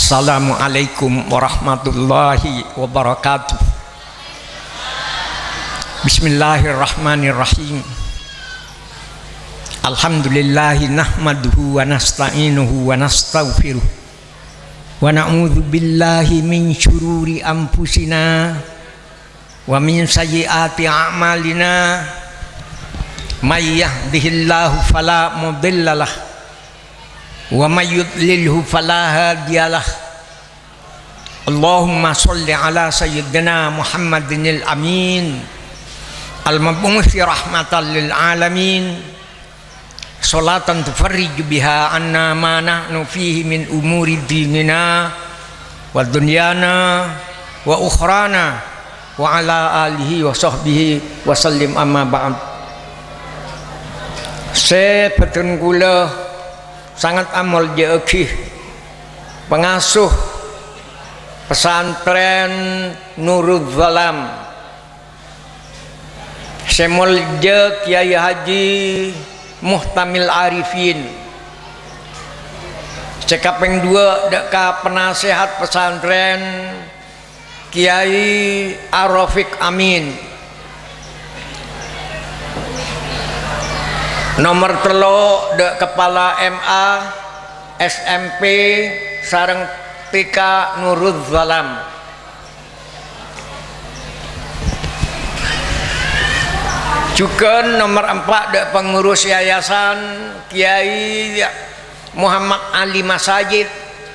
Assalamualaikum warahmatullahi wabarakatuh. Bismillahirrahmanirrahim. Alhamdulillahi nahmaduhu wa nasta'inuhu wa nastaghfiruh wa na'udzu billahi min syururi anfusina wa min sayyiati a'malina. May yahdihillahu fala mudhillalah wa may yudlilhu fala hadiyalah. Allahumma sholli ala sayyidina Muhammadinil amin al-mab'uuts rahmatan lil alamin, sholatan tufarriju biha anna ma nahnu fihi min umuri dinina wa dunyana wa ukhrana wa ala alihi wa sahbihi wa sallim amma ba'd. Sebetun kula sangat amal jeukih pengasuh pesantren Nurul Zalam semol je Kiai Haji Muhtamil Arifin cekapeng 2 deka penasehat pesantren Kiai Arofik Amin. Nomor 3 de kepala MA SMP sareng TK Nurul Zalam. Juga nomor 4 de pengurus yayasan Kiai Muhammad Ali Masajid,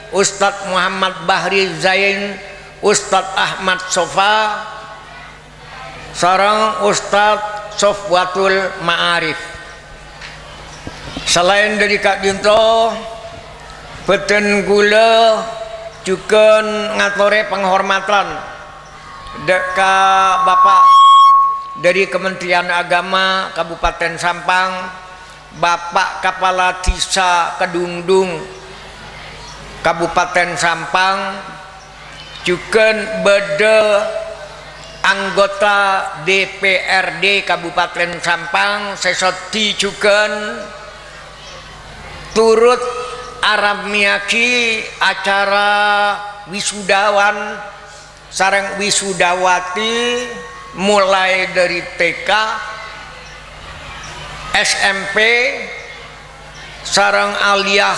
Ustadz Muhammad Bahri Zain, Ustadz Ahmad Sofa sareng Ustadz Sofwatul Ma'arif. Selain dari Kak Dinto, beten gula juga ngatore penghormatan deka Bapak dari Kementerian Agama Kabupaten Sampang, Bapak Kepala Desa Kedungdung Kabupaten Sampang, juga bede anggota DPRD Kabupaten Sampang sesoti juga turut Arab miyaki acara wisudawan sareng wisudawati mulai dari TK, SMP sareng aliyah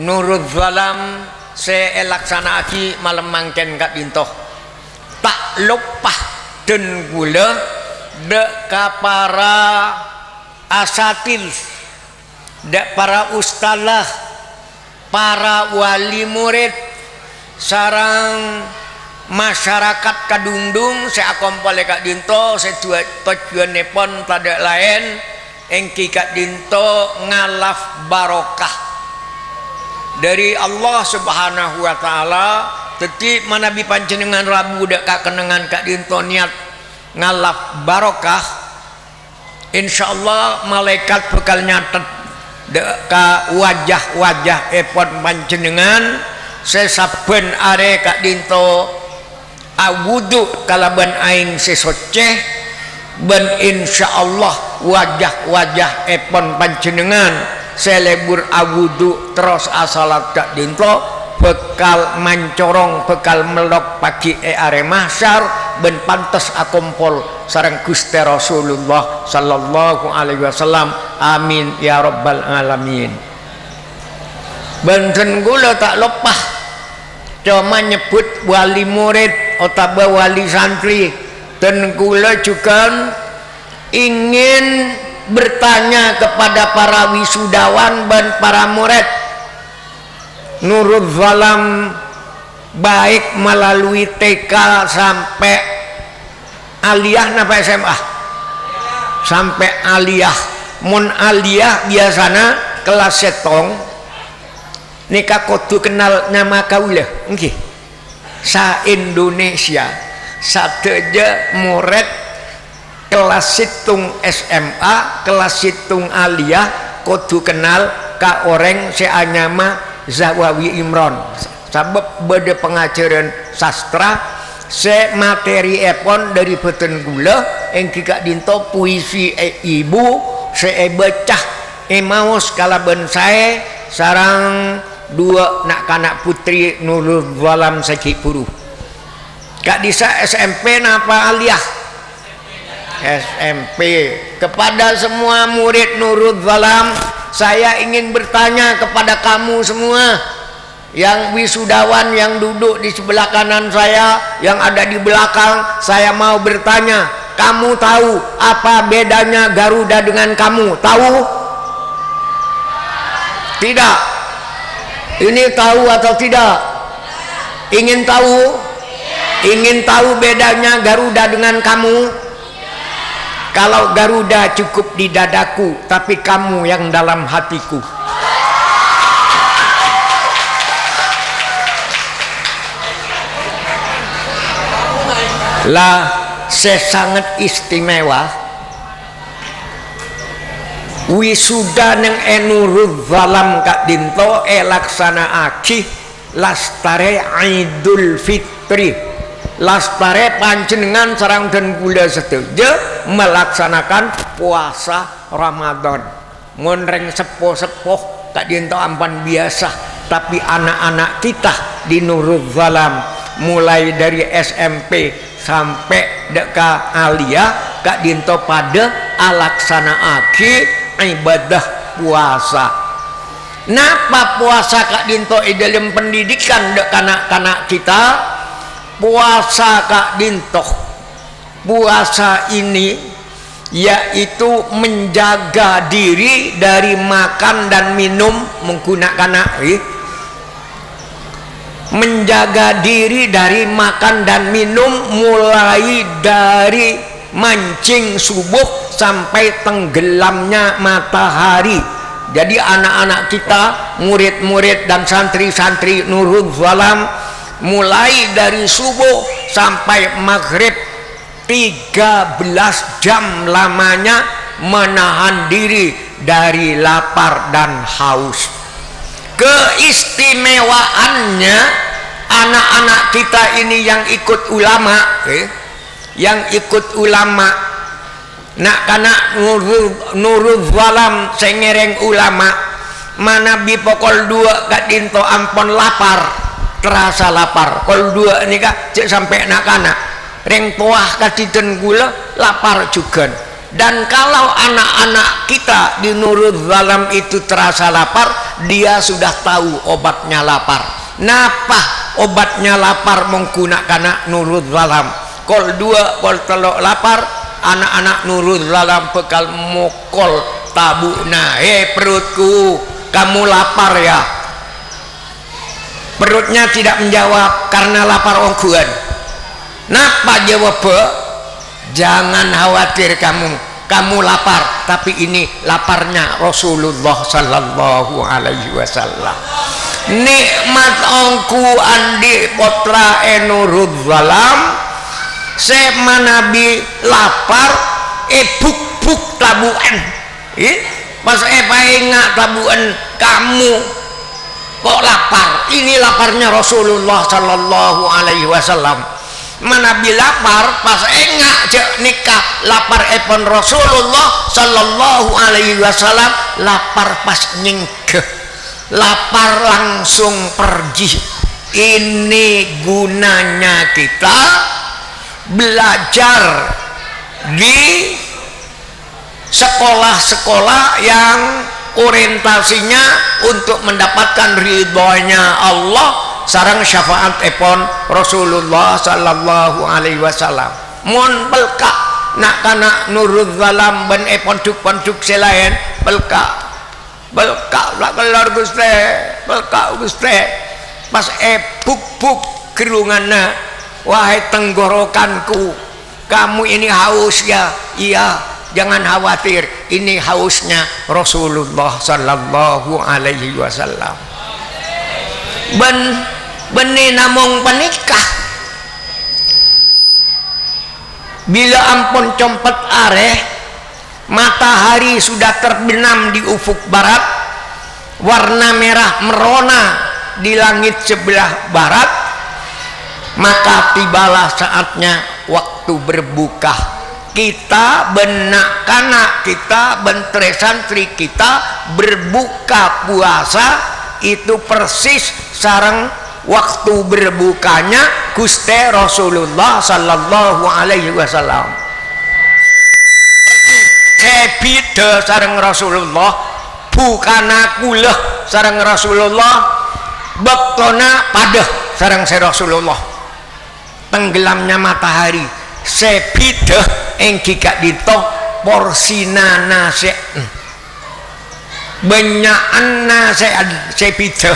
Nurul Zalam seelaksanaaki malam mangken Kak Dintoh. Tak lupa den gula deka para asatil, para ustazah, para wali murid sarang masyarakat Kadungdung seakompole Kak Dinto tujuanipun tada lain engki Kak Dinto ngalaf barokah dari Allah Subhanahu wa taala. Teti manabi panjenengan Rabu dak kakenengan Kak Dinto niat ngalaf barokah, insyaallah malaikat bakal nyatet deka wajah-wajah epon panjenengan sesaben are Kak Dinto awudu kalaban aing sesoceh ben insyaallah wajah-wajah epon panjenengan selebur awudu terus asalat Kak Dinto bekal mancorong bekal melok pagi are mahsyar ben pantes akompol sareng Gusti Rasulullah sallallahu alaihi wasallam. Amin ya rabbal alamin. Benten gula tak lepah cuma nyebut wali murid atau wali santri, dan gula juga ingin bertanya kepada para wisudawan dan para murid Nurul Zalam baik melalui TK sampai aliyah napa SMA sampai aliyah. Mun aliyah biasana kelas setong nikah kudu kenal nama kaulah nggih sa Indonesia sadeja murid kelas situng SMA kelas situng aliyah kudu kenal ka orang seanyama Zawawi Imron sabab bade pengajaran sastra se materi epon dari beten gula engki Kak Dinto puisi ibu saya baca emaus kalaban saya sarang dua nak kanak putri Nurul Zalam Seki Puru. Kak Disa SMP napa aliyah? SMP. Kepada semua murid Nurul Zalam, saya ingin bertanya kepada kamu semua yang wisudawan yang duduk di sebelah kanan saya, yang ada di belakang, saya mau bertanya, kamu tahu apa bedanya Garuda dengan kamu? Tahu? Tidak. Ini tahu atau tidak? Ingin tahu? Ingin tahu bedanya Garuda dengan kamu? Kalau Garuda cukup di dadaku, tapi kamu yang dalam hatiku. Lah, saya sangat istimewa. Wisuda neng Nurul Zalam Kak Dinto laksana aki lastare Idul Fitri. Lastare panjenengan sareng dan kula sedaya melaksanakan puasa Ramadan. Mun reng sepuh-sepuh Kak Dinto ampan biasa, tapi anak-anak kita di Nurul Zalam mulai dari SMP sampai deka alia Kak Dinto pada alaksanaake ibadah puasa. Napa puasa Kak Dinto dalam pendidikan dek kanak-kanak kita? Puasa Kak Dinto, puasa ini yaitu menjaga diri dari makan dan minum menggunakan menjaga diri dari makan dan minum mulai dari mancing subuh sampai tenggelamnya matahari. Jadi anak-anak kita, murid-murid dan santri-santri Nurul Zalam, mulai dari subuh sampai maghrib 13 jam lamanya menahan diri dari lapar dan haus. Keistimewaannya anak-anak kita ini yang ikut ulama, nak kanak Nurul Zalam sengereng ulama mana bi pokol 2 Kak Dinto ampon lapar, terasa lapar kol 2 ini kak cek sampai nak kanak reng tuah kadiden gula lapar juga. Dan kalau anak-anak kita di Nurul Zalam itu terasa lapar, dia sudah tahu obatnya lapar. Napa obatnya lapar menggunakan Nurul Zalam? Kol 2 kol telok lapar, anak-anak Nurul Zalam bekal mokol tabuna. Perutku, kamu lapar ya? Perutnya tidak menjawab karena lapar ongguan. Napa jawab? Jangan khawatir kamu lapar, tapi ini laparnya Rasulullah sallallahu alaihi wasallam. Nikmat ongku andi potra Nurul Zalam sema nabi lapar buk tabuan. Pas ingat tabuan kamu kok lapar. Ini laparnya Rasulullah sallallahu alaihi wasallam. Manabi lapar pas enggak nikah lapar epon Rasulullah sallallahu alaihi wasallam, lapar pas nyingkeh, lapar langsung pergi. Ini gunanya kita belajar di sekolah-sekolah yang orientasinya untuk mendapatkan ridhonya Allah sarang syafaat epon Rasulullah sallallahu alaihi wasallam. Mon pelka nak kana Nurul Zalam ben epon duk selain pelka lah kelar Gusti, pelka Gusti pas buk kerunganna, wahai tenggorokanku, kamu ini haus ya? Iya, jangan khawatir, ini hausnya Rasulullah sallallahu alaihi wasallam. Beni namung penikah bila ampun compet areh, matahari sudah terbenam di ufuk barat, warna merah merona di langit sebelah barat, maka tibalah saatnya waktu berbuka. Kita benak kanak kita bentre santri kita berbuka puasa itu persis sareng waktu berbukanya Gusti Rasulullah sallallahu alaihi wasallam. Sebida sareng Rasulullah, bukana kuleh sareng Rasulullah, bektona padah sareng Rasulullah. Tenggelamnya matahari sebida engki gak dito porsina nase banyakan nase sebida.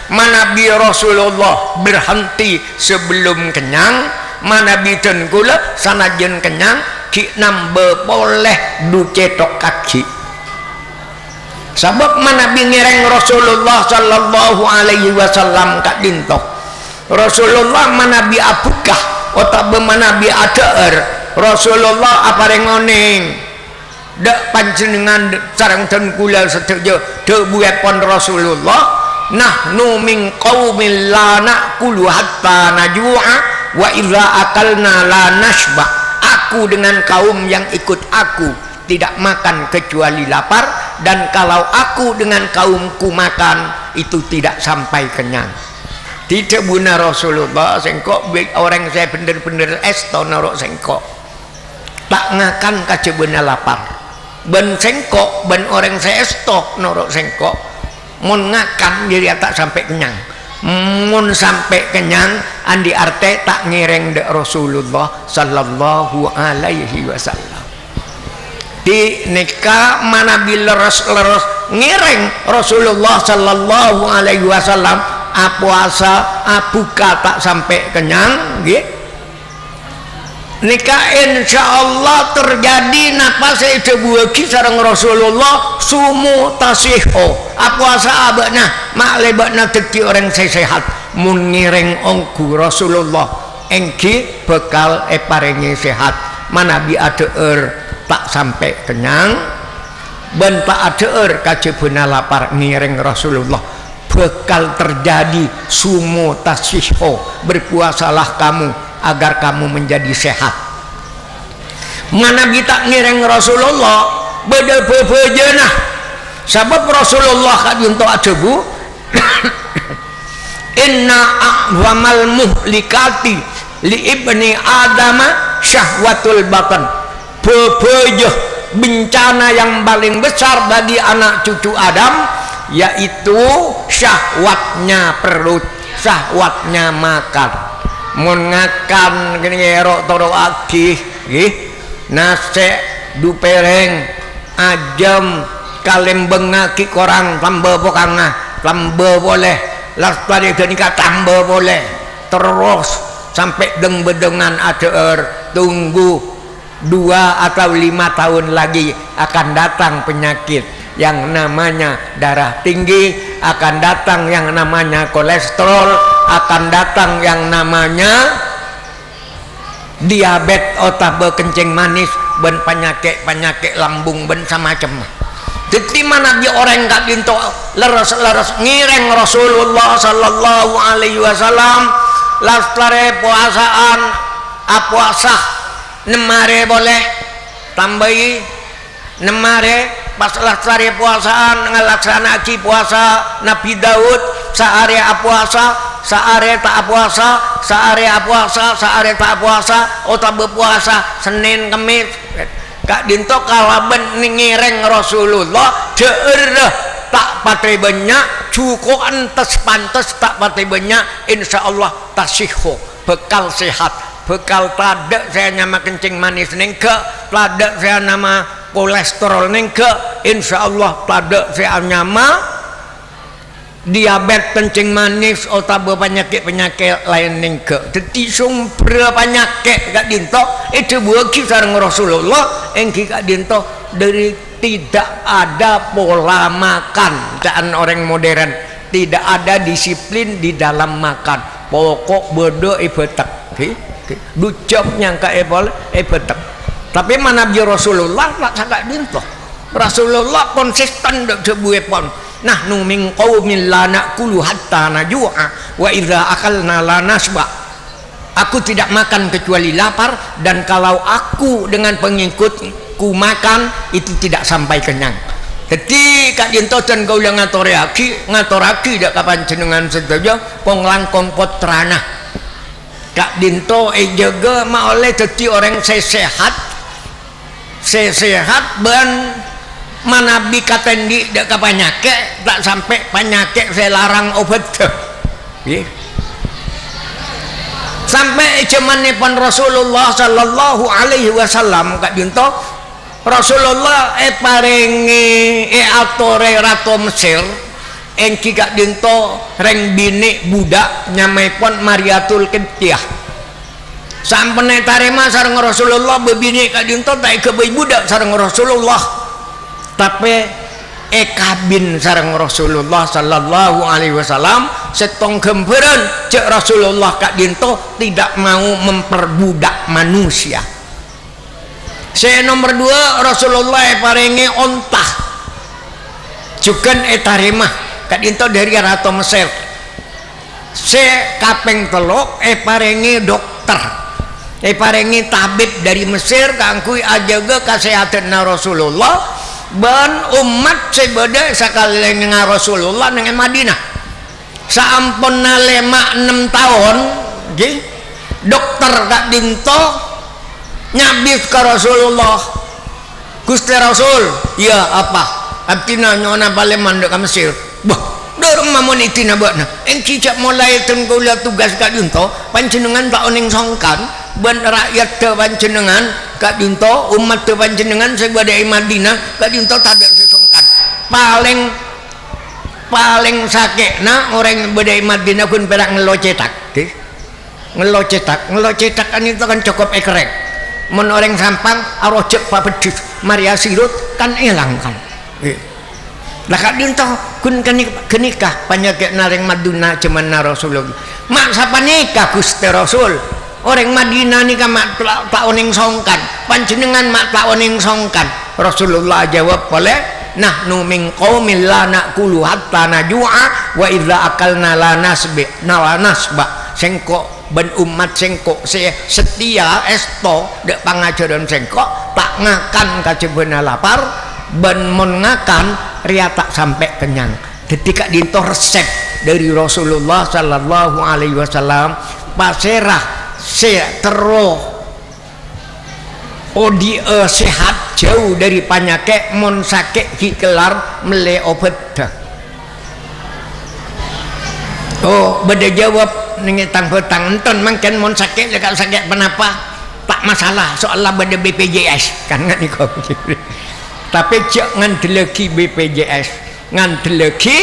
Mana bi Rasulullah berhenti sebelum kenyang, mana bi ten kula sanajan kenyang ki nambe boleh du cetok kaki. Sebab mana bi ngereng Rasulullah sallallahu alaihi wasallam kak dintok. Rasulullah mana bi apukah otak be mana bi adaer. Rasulullah apa rengoneng dak panjenengan sareng ten kula setuju de buepon Rasulullah. Nahnu min qaumin la na'kulu hatta najua wa idza akalna la nashba. Aku dengan kaum yang ikut aku tidak makan kecuali lapar, dan kalau aku dengan kaumku makan itu tidak sampai kenyang. Tidak guna Rasulullah sengkok orang saya bener-bener esto narok sengkok tak ngakan kaca bener lapar ben sengkok ben orang saya esto narok sengkok mun ngakan jadi tak sampai kenyang. Mun sampai kenyang andi arte tak ngereng de Rasulullah sallallahu alaihi wasallam. Di nikah mana bila leres ngereng Rasulullah sallallahu alaihi wasallam puasa buka tak sampai kenyang gitu. Nikah insyaallah terjadi napa saya buaki sareng Rasulullah sumu tasiho puasa abana mak lebakna teki orang saya sehat mun ngireng ongku Rasulullah engki bekal parengi sehat mana bi adeer tak sampai kenyang ben tak adeer kace beuna lapar ngireng Rasulullah bekal terjadi sumu tasiho berpuasalah kamu agar kamu menjadi sehat. Mana kita ngireng Rasulullah beda bebejenah sebab Rasulullah kadunto adebu inna a'zamal muhlikati li ibni adama syahwatul batan. Bebejeh bencana yang paling besar bagi anak cucu Adam yaitu syahwatnya perut, syahwatnya makan. Mun ngakan gini erok toro akih nase du pereng ajam kalem bengaki korang tambah bokanga tambah boleh lastari genika tambah boleh terus sampai deng bedengan adeer tunggu 2 atau 5 tahun lagi akan datang penyakit yang namanya darah tinggi, akan datang yang namanya kolesterol, akan datang yang namanya diabetes otak kencing manis ben penyakit lambung ben semacam. Jadi mana dia orang gak bintu leres ngireng Rasulullah sallallahu alaihi wasallam lastare puasaan puasa nemare boleh tambahi nemare pas lastare puasaan ngalaksanakan puasa Nabi Daud saare puasa saare tak puasa saare puasa saare tak puasa otak berpuasa Senin Kamis Kak Dinto kalaben ngireng Rasulullah deureuh tak patri banyak cukup antes pantes tak patri banyak insyaallah tasihho bekal sehat bekal tada saya nama kencing manis nengke tada saya nama kolesterol nengke insyaallah tada saya nama diabetes kencing manis atau penyakit lain nengke jadi sumber penyakit Kak Dinto itu buki sareng Rasulullah engki Kak Dinto dari tidak ada pola makan dan orang modern tidak ada disiplin di dalam makan pokok bodoh ibetek ducap nyangka betek tapi mana bi Rasulullah tak Kak Dinto Rasulullah konsisten dak sebuepon nahnu min qaumin la na'kulu hatta najua wa idza akalna la nasba. Aku tidak makan kecuali lapar dan kalau aku dengan pengikutku makan itu tidak sampai kenyang. Jadi kak dinto dan kaula ngaturaki dak kapanjenengan sedaya wong langkung putrana. Kak dinto jaga ma oleh dadi orang sehat ban manabi katendi dak kapanyake tak sampai penyakit saya larang obat. Nggih. Sampai zamanipun Rasulullah sallallahu alaihi wasallam kak dinto Rasulullah paringi atore ratu Mesir engki kak dinto reng bini budak nyamaipun Mariatul Qibtiyah. Sampene tarema sareng Rasulullah bebini kak dinto tak kebai budak sareng Rasulullah. Tapi kabin sareng Rasulullah sallallahu alaihi wasallam setong gemberan cek Rasulullah kak dinto tidak mau memperbudak manusia. Saya nomor 2 Rasulullah paringi ontah juga etarimah kak dinto dari ratu Mesir. Saya kapeng telok paringi dokter paringi tabib dari Mesir kangkui ajaga kesehatan Rasulullah ban umat sebeda sekali dengan Rasulullah dengan Madinah saampun 5-6 tahun dokter kak dinto nyabit ke Rasulullah. Gusti Rasul ya apa abtina nyona bale mandek ke Mesir bah dorong mamon itina bakna engki cak mulai tenggula tugas kak dinto panjenengan tak oning songkan ban rakyat te panjenengan kak dinto umat te panjenengan sebadai Madinah kak dinto tak ada sesongkan paling sakitna orang badai Madinah kun perak ngelocetak kan itu kan cukup ekrek mun orang sampang arojek pak pedus Maria Sirut kan hilang kan lah kak dinto kun kenikah penyakit nareng Madinah cuman Rasulullah mak sapa nikah Gusti Rasul orang Madinah nikah mak tak oning songkan panjenengan mak tak oning songkan. Rasulullah jawab boleh nahnu min qaumil la naqulu hatta najua wa idza akalna la nasba sengko ben umat sengko setia esto dek pangajaran sengko tak ngakan kacebena lapar ben mon ngakan ria tak sampai kenyang. Ketika dinto resep dari Rasulullah sallallahu alaihi wasallam paserah terus odi sehat jauh dari penyakit mon sakit hikelar mele obat dah. Oh beda jawab nengi tang petang enten mangken mon sakit lekak sakit kenapa tak masalah soalnya beda BPJS kan nggak nih kau tapi jangan delegi BPJS ngan delegi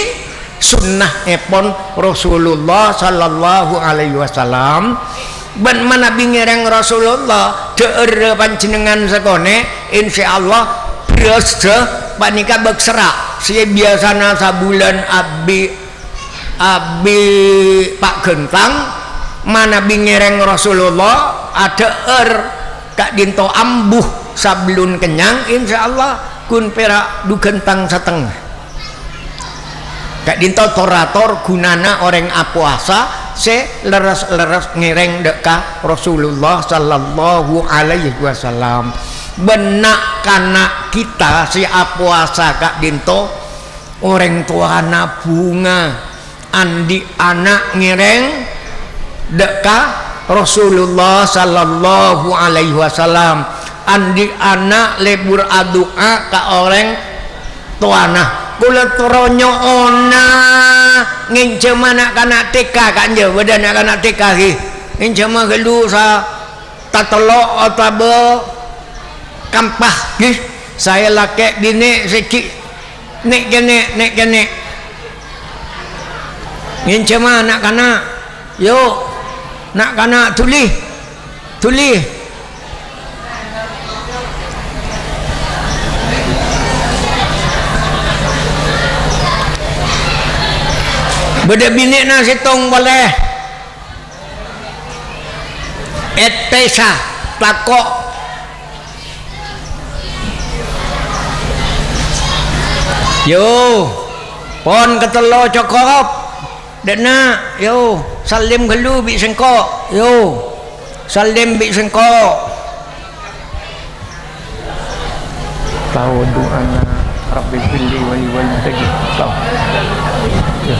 sunnah epon Rasulullah sallallahu alaihi wasallam ban mana bingereng Rasulullah deure panjenengan sekone insyaallah biasa panika beksera sia biasana sabulan abi Pak Gentang mana bingereng Rasulullah ada kak dinto ambuh sablun kenyang insyaallah kun perak du gentang setengah kak dinto torator gunana orang apuasa se leres ngereng dekah Rasulullah sallallahu alaihi wasallam benak kana kita si apuasa kak dinto orang tua anak bunga andi anak ngereng dekah Rasulullah sallallahu alaihi wasallam andi anak lebur adua ka orang tuana kula toronyo ona ngince mana kana TK kanje badan kana TK ki ngince mah gelu sa tatolo otabe kampah ki saya laki dine seki nek gene ngince mah nak kana yo nak kana tuli beda bini na sitong boleh etesa takok yo pon ketelo cokop dena yo salim gelu bi sengko yo salim bi sengko tahu doana Rabbi firli wa li walidayya. Tahu. Ya.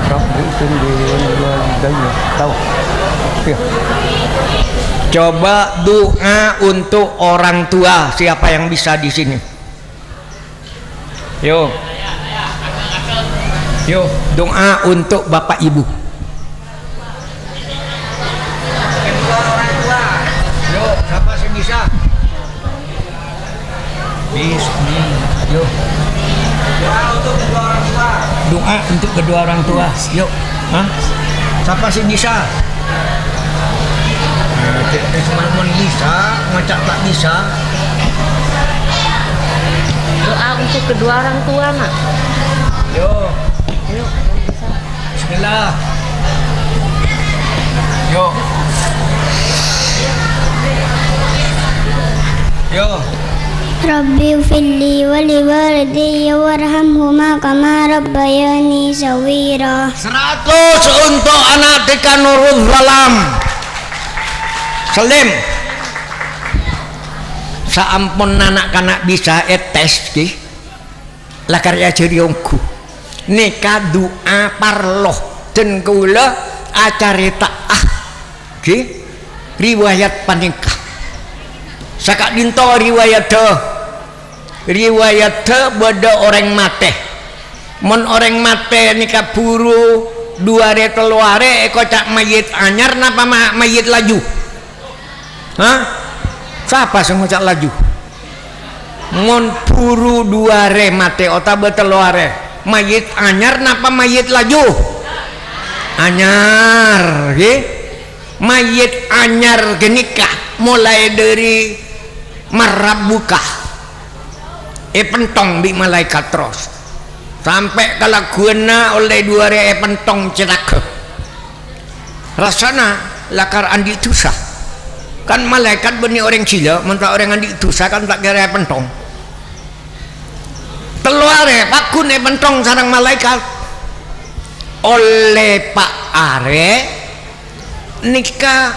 Rabbi firli wa li walidayya. Tahu. Ya. Coba doa untuk orang tua, siapa yang bisa di sini? Yo. Yo, doa untuk bapak ibu. Yo, siapa sih bisa? Bismillah. Yo. Doa untuk kedua orang tua. Doa untuk kedua orang tua. Yuk. Hah? Siapa sih bisa? Semalman bisa, macam tak bisa. Doa untuk kedua orang tua, Nak. Yo. Ayo, bisa. Bismillah. Yo. Yo. Rabbi firli wa li walidayya warhamhuma kama rabbayani saghira. 100 untuk anak Tika Nurul Zalam. Salim. Saampun anak-anak bisa tes ki. Lah karya jeriongku. Nika doa parloh dan kula acarita ki riwayat panikah. Sakak dinto riwayat beda orang mate. Mon orang mate nika buru dua re teluare kocak mayit anyar napa mayit laju. Hah? Siapa sing ngocak laju? Mon buru dua re mate ota beteluare. Mayit anyar napa mayit laju? Anyar, nggih. Mayit anyar genikah mulai dari marabukah pentong di malaikat terus sampai kalau guna oleh dua re pentong cetak rasana lakar andi tusa kan malaikat benih orang cila mentah orang andi tusa kan tak kira pentong teluare pakun pentong sarang malaikat oleh pak are nikah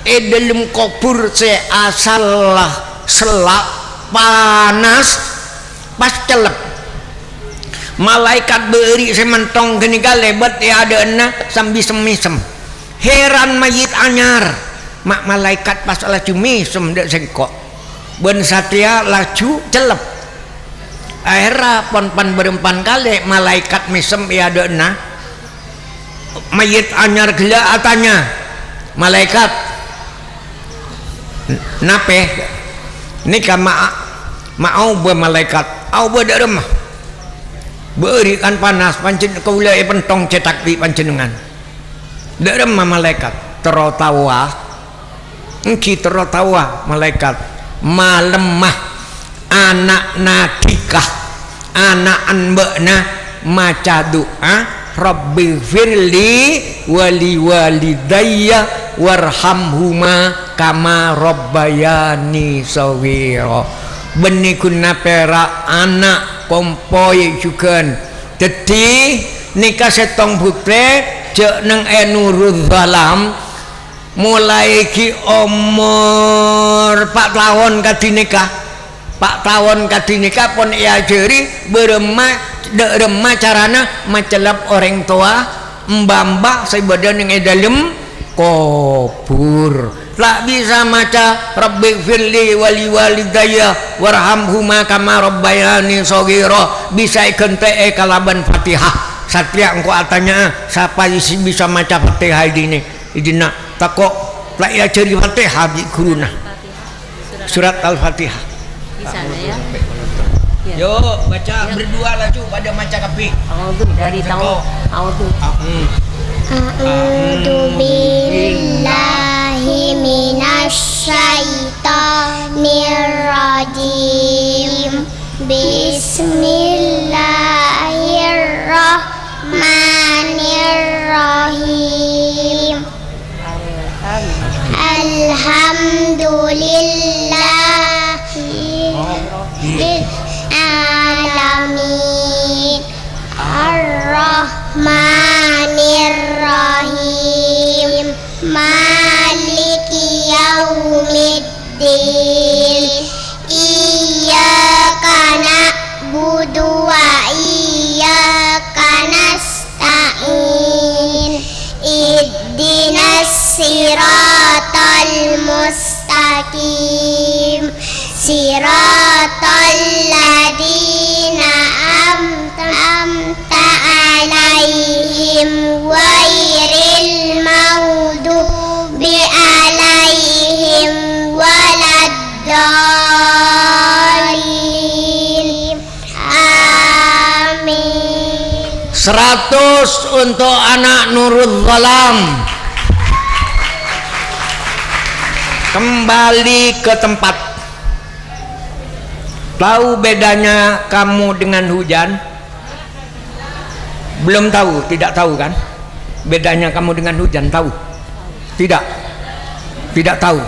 dalam kubur se asalah selak panas pas celep malaikat beri sementong gini lebat ya ada enak sambil semisem heran mayit anyar mak malaikat pas laju misem dek sengkok ben satya laju celep akhirnya pon berempan kali malaikat misem ya ada enak mayit anyar gila atanya malaikat nape nikah mau malaikat au berderemah berikan panas pancen kaula pentong cetak di panjenengan deremah malaikat terotawa engki terotawa malaikat malemah anak nadikah anak anbekna maca doa Rabbi firli wali walidayya warhamhuma kama rabbayani saghira. Benikun napera anak kompoi juga. Jadi nikah setong putre cek nang Nurul Zalam mulai ki umur 4 tahun kadi nikah. 4 tahun kadi nikah pun ia jeri beremah carana macelap orang tua mbak saya badan yang dalam kubur tak bisa maca Rabbi firli wali walidayya warhamhuma kama rabbayani shaghira bisa ikente kalaban Fatihah satria engko atanya siapa isi bisa maca Fatihah ini idina takok tak ya cari Fatihah di guruna surat Al-Fatihah Bisa ya. Ya. Yo baca ya. Berdua lah cu pada maca kapi. Audu dari tahu audu. A'udzu billahi minasyaitonir rajim. Bismillahirrahmanirrahim. Alhamdulillahi alamin ar-rahmanir-rahim maliki yaumiddin iyyaka na'budu wa iyyaka nasta'in ihdinas siratal mustaqim siratal ladzina amta alaihim ghairil maghdubi alaihim waladdallin. Amin. 100 untuk anak Nurul Zalam. Kembali ke tempat. Tahu bedanya kamu dengan hujan? Belum tahu, tidak tahu kan? Bedanya kamu dengan hujan tahu? Tidak. Tidak tahu.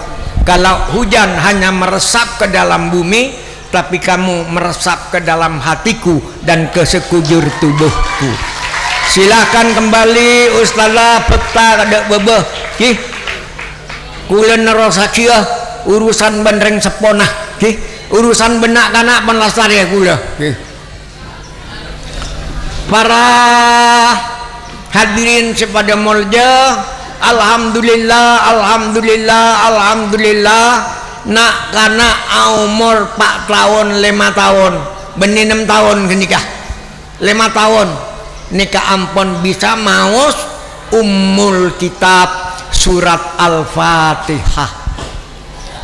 Kalau hujan hanya meresap ke dalam bumi, tapi kamu meresap ke dalam hatiku dan ke sekujur tubuhku. Silakan kembali Ustazah peta kada bebeh. Ki. Kula nerosakia urusan bandreng seponah. Ki. Urusan benak kanak penlasar ya kula. Ki. Para hadirin sepada molja, alhamdulillah, alhamdulillah, alhamdulillah. Nak kana umur 4 tahun 5 tahun benih 6 tahun kenikah 5 tahun nikah ampun bisa maus ummul kitab surat al-fatihah.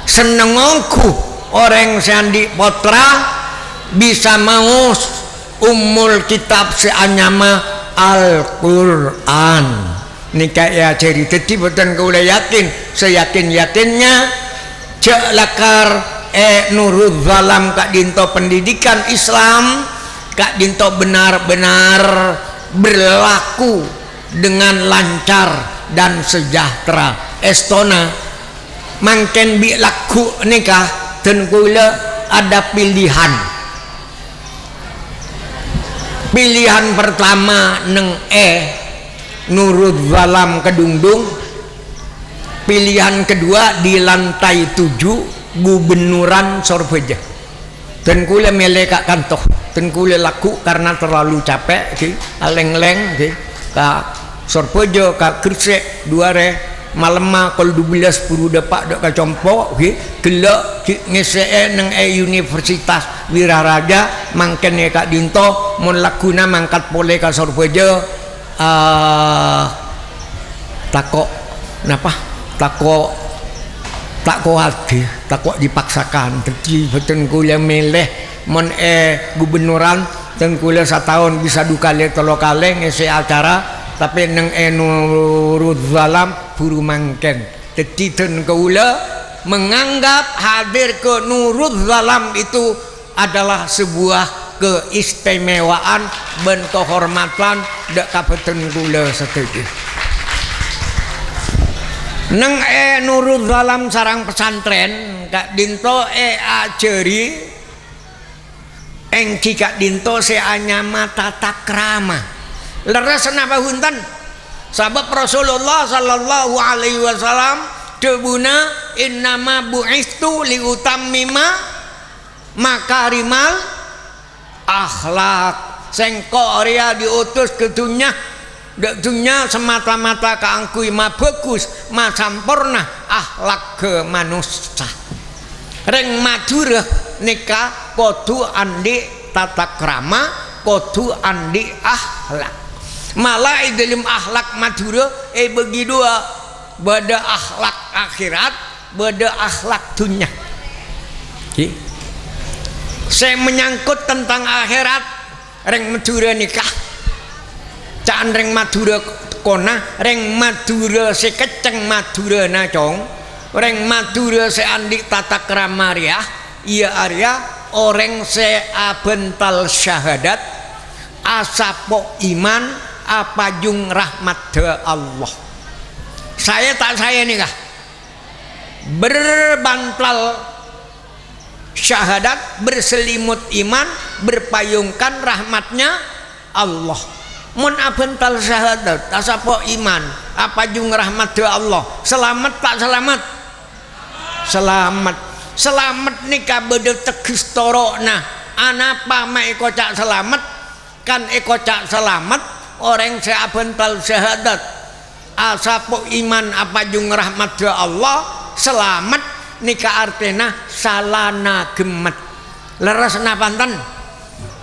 Senengku orang sandi potra bisa maus ummul kitab seanyama Al-Quran. Nikah ya cerita betul kau yakin seyakin-yakinnya cek lakar Nurul Zalam kak dinto pendidikan Islam kak dinto benar-benar berlaku dengan lancar dan sejahtera. Estona mangken bi laku nikah dan kula ada pilihan. Pilihan pertama neng Nurul Zalam kedungdung. Pilihan kedua di lantai 7 gubernuran Sorbeja. Dan kula mele kak kantoh. Dan kula laku karena terlalu capek ki, aleng-leng ki. Kak Sorbeja kak Gresik 2 re malema kol 12 puru depak dok kacompo ki gelak ki ngesee neng Universitas Wiraraja mangken ya kak dinto mun lakuna mangkat pole ka Sorbeja takok napa takok hati takok dipaksakan tapi betul kuliah meleh mon gubernuran dan kuliah 1 tahun bisa 2 kali 3 kali ngisi acara tapi neng Nurul Zalam buru mangken jadi dan kuliah menganggap hadir ke Nurul Zalam itu adalah sebuah keistimewaan dan kehormatan dak kabupaten kuliah setuju. Neng Nurul Zalam sarang pesantren kak dinto ajeri engki kak dinto seanyama tata krama leres napa hunten sabab Rasulullah sallallahu alaihi wasallam debuna innama bu'istu liutammima makarimal akhlak sengko ria diutus ke dunia dak dunia semata-mata kaangkui ma bagus ma sampurna akhlak ke manusia reng madura nikah kodu andi tata krama kodu andi akhlak malah dalam akhlak madura bagi dua beda akhlak akhirat beda akhlak dunia. Saya menyangkut tentang akhirat reng madura nikah caan reng madura kona reng madura sekeceng madura nacong reng madura seandik tata krama ria iya arya orang seabental syahadat asapo iman apa jung rahmat Allah. Saya tak saya nikah berbantal syahadat berselimut iman berpayungkan rahmatnya Allah. Mun abental syahadat asapo iman apa jung rahmat Allah selamat tak selamat selamat nikah beda tegis torokna anapa mai kocak selamat kan kocak selamat orang seabental syahadat asapok iman apa jung rahmat Allah selamat nika artinya salana gemet leres napanten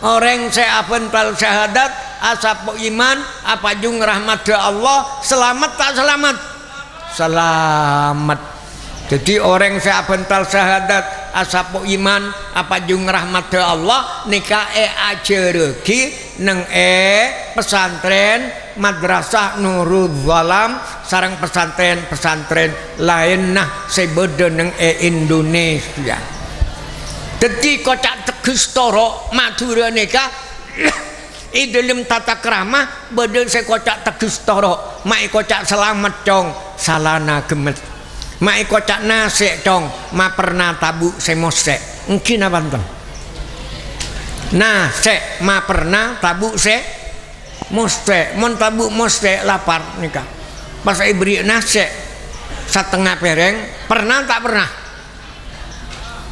orang seabental syahadat asapok iman apa jung rahmat Allah selamat tak selamat selamat. Jadi orang seabental syahadat asapok iman apa jung rahmat Allah nika ajareki neng pesantren madrasah Nurul Zalam sarang pesantren lain nah sebeda neng Indonesia. Jadi kocak tegus toro Madura nika dalam tata krama beda se kocak tegus toro mai kocak selamat cong salana gemet mai kocak nase cong ma pernah tabu semose mungkin apa tuh nase ma pernah tabu se moste mon tabu moste lapar nikah pas beri nase setengah pereng pernah tak pernah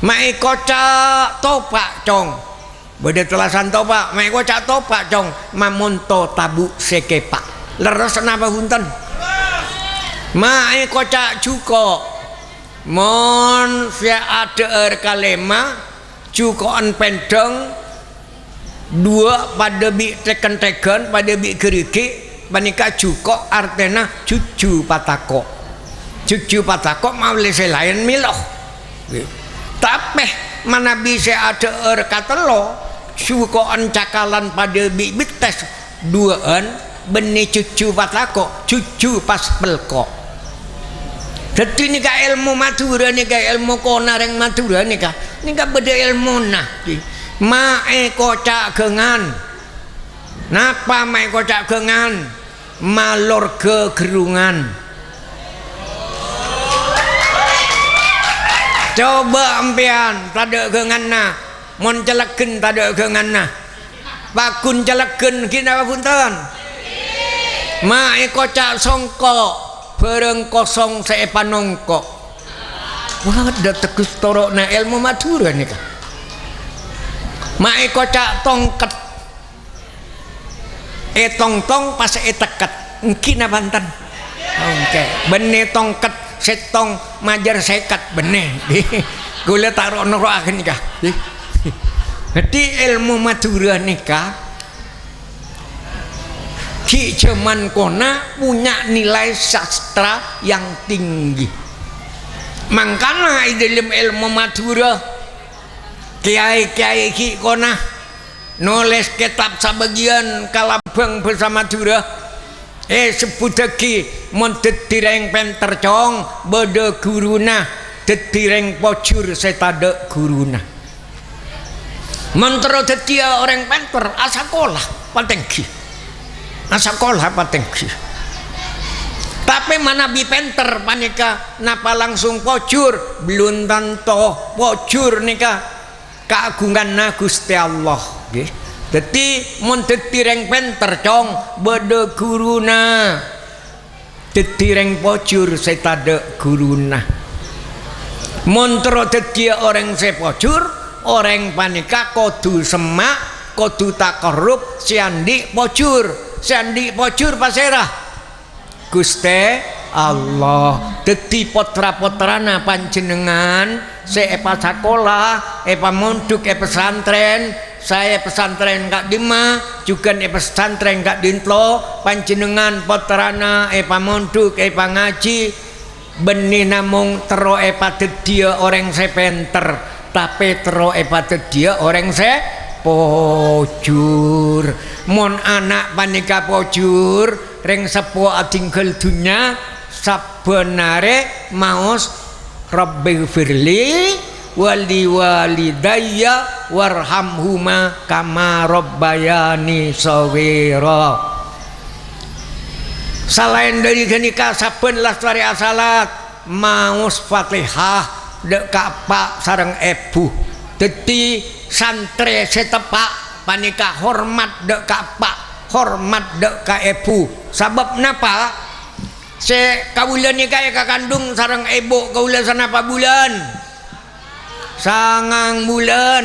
mai kocak topak cong beda telasan topak mai kocak topak cong mamonto tabu sekepak leres napa hunten mae kocak cuko mon sia ada kalema cukoan pendeng dua pada bi teken pada bi geriki panika cuko artena cucu patako mau lese lain miloh tapi mana bisa ada katelo cukoan cakalan pada bi bites duaan benih cucu patako cucu pas pelko. Jadi nika ilmu Madura nika ilmu konareng Madura nika beda ilmu nah mae kocak gengan napa mae kocak gengan malor gerungan coba empian tada gengan nah mon celeken tada gengan nah pakun celeken kina punten mae kocak songkok bareng kosong seepanongko wah ada tegus toro na ilmu Madura nih kan mae kocak tongket tong pas teket mungkin abantan oke benih tongket setong majar sekat benih gula taruh noro akan nikah jadi ilmu Madura nikah Ki Jaman Kona punya nilai sastra yang tinggi. Makanya dalam ilmu Madura kiai-kiai Ki Kona nulis kitab sabagian kalabang bersama Madura sebut lagi mon dedireng penter cong beda guruna dedireng pocur setada guruna mentero dedia orang penter asakolah patengki sekolah patengki tapi mana bi penter panika napa langsung pocur belum tanto pocur nika keagungan na Gusti Allah nggih dadi mun dedireng penter cong beda guruna dedireng pocur setada guruna mun tero dadi orang sepocur orang panika kudu semak kudu takarrub siandi pocur paserah Gusti Allah dadi potra-potrana panjenengan epa sekolah epa monduk pesantren saya pesantren Kak Dima juga pesantren Kak Dintlo panjenengan potrana epa monduk epa ngaji benih namung tero epa dedia orang sepenter tapi tero epa dedia orang pocur mon anak panika pocur reng sepo atinggal dunya sabenare maos Rabbi firli wali walidayya warhamhuma kama rabbayani shaghira. Selain dari kenika saben lastari asalat maos Fatihah dek kapak sareng ebu dadi santri setepak panika hormat dek kapak hormat dek ka ebu sabab napa se kaula nikah kakandung sareng ibu kaula sanapa bulan 9 bulan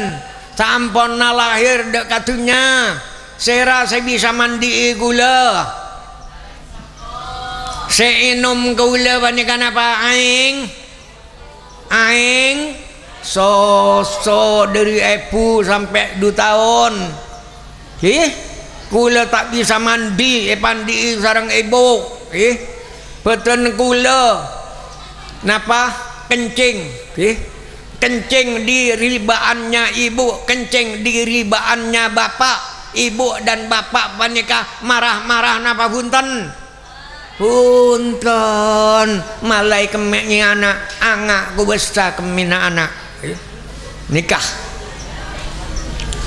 samponna lahir dek katunya sera saya bisa mandi gula saya inum gula banikan apa aing so dari epu sampai 2 tahun gula tak bisa mandi pandi sarang ibu beten gula napa kencing kencing di ribaannya ibu kencing di ribaannya bapak ibu dan bapak panika marah-marah napa punten malai kemeknya anak angak ku besar kemina anak nikah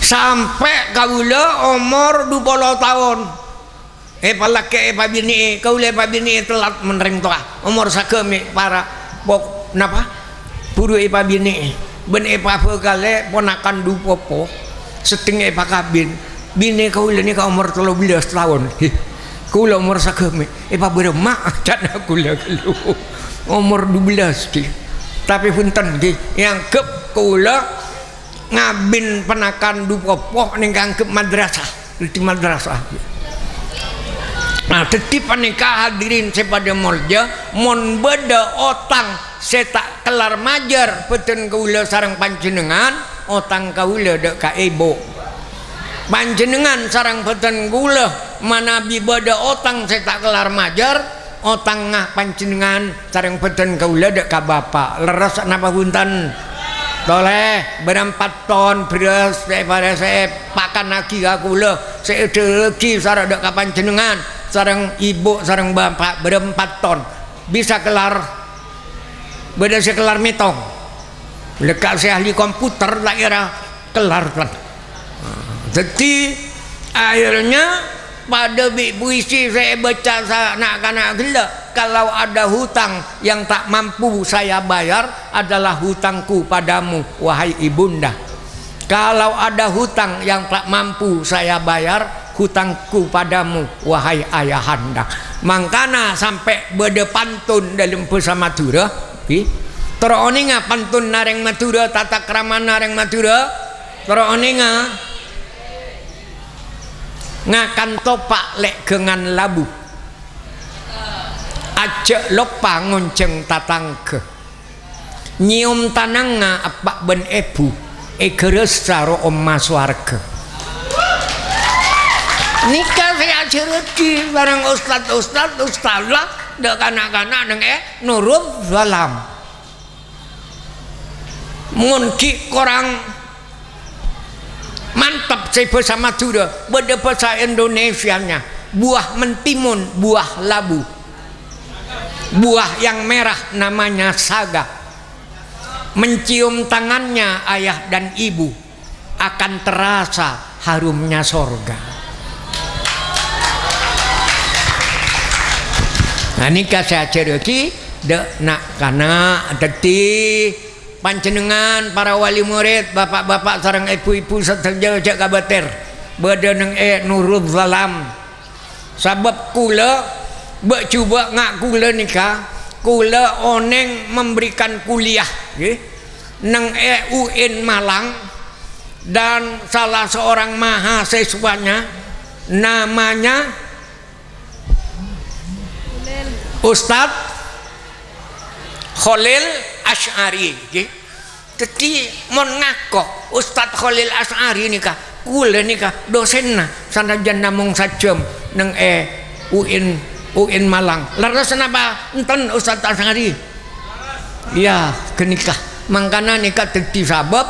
sampai kaula umur 20 tahun palaki pabini kaula pabini telat menerima toa umur sakemi para pok napa buru pabini ben pagale ponakan dupopo setengah pakabin bini kaula ni ka umur 13 tahun kaula umur sakemi bermak dan kaula umur 12 tapi punten yang kep kaula ngabin penakan dupopo ning kangkep madrasah di madrasah. Nah tetip panika hadirin sepada molja mon beda otang saya tak kelar majar peten kaula sarang panjenengan otang kaula dek ka ibu panjenengan sarang peten kaula manabi beda otang saya tak kelar majar otang ngah panjenengan sarang peten kaula dek ka bapak leres napa punten boleh berempat ton beras daripada saya pakan lagi aku lah saya lagi sarang dek kapan jenengan sarang ibu sarang bapak berempat ton bisa kelar beda saya kelar metong lekat saya ahli komputer tak kira kelar kan jadi akhirnya pada puisi saya baca anak-anak gila kalau ada hutang yang tak mampu saya bayar adalah hutangku padamu wahai ibunda kalau ada hutang yang tak mampu saya bayar hutangku padamu wahai ayahanda mangkana sampai beda pantun dalam bahasa Madura teroninga pantun nareng Madura tata krama nareng Madura teroninga ngakan topak lek gengan labu ajak lopa ngonceng tatangke nyium tananga apak ben ebu geres saro omma swarga nikah saya cereti barang ustad lah dek anak-anak neng nurut zalam munki korang mantap saya bahasa Madura beda bahasa Indonesianya buah mentimun buah labu buah yang merah namanya saga mencium tangannya ayah dan ibu akan terasa harumnya sorga. Nah nikah saya cerita dek nak kana teti panjenengan para wali murid bapak-bapak sareng ibu-ibu sedaya jak kabater badan nurul zalam sabab kula bak cuba ngak kula nikah kula oneng memberikan kuliah nang UIN Malang dan salah seorang mahasiswanya namanya Ustadz Khalil Asy'ari jadi mon ngakok Ustadz Khalil Asy'ari nikah kula nikah dosenna sanajan namung sajam nang UIN Malang laras napa enten Ustadz Asy'ari ya kenikah mangkana nikah dadi sabab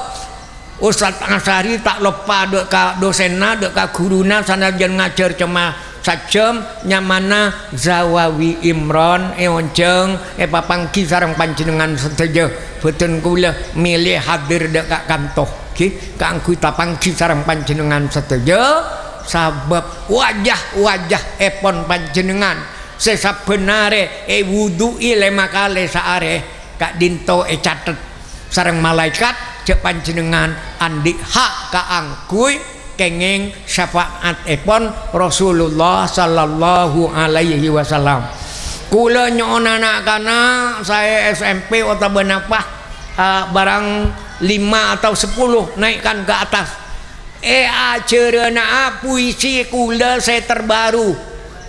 Ustadz Asy'ari tak lupa dek ka dosenna dek ka guruna sanajan ngajar cuma sajam nyamana Zawawi Imron onjeng papangki sareng panjenengan sedaya boten kula milih hadir dek ka kantoh kanggo tapangki sareng panjenengan sedaya sabab wajah-wajah epon panjenengan sesabenare wudu'i 5 kali saare kak dinto catet sareng malaikat cek panjenengan andi hak kaangkuy kenging syafaat epon Rasulullah sallallahu alaihi wasallam kula nyon anak kana saya SMP atau benapa barang 5 atau 10 naikkan ke atas. Acerana puisi kula saya terbaru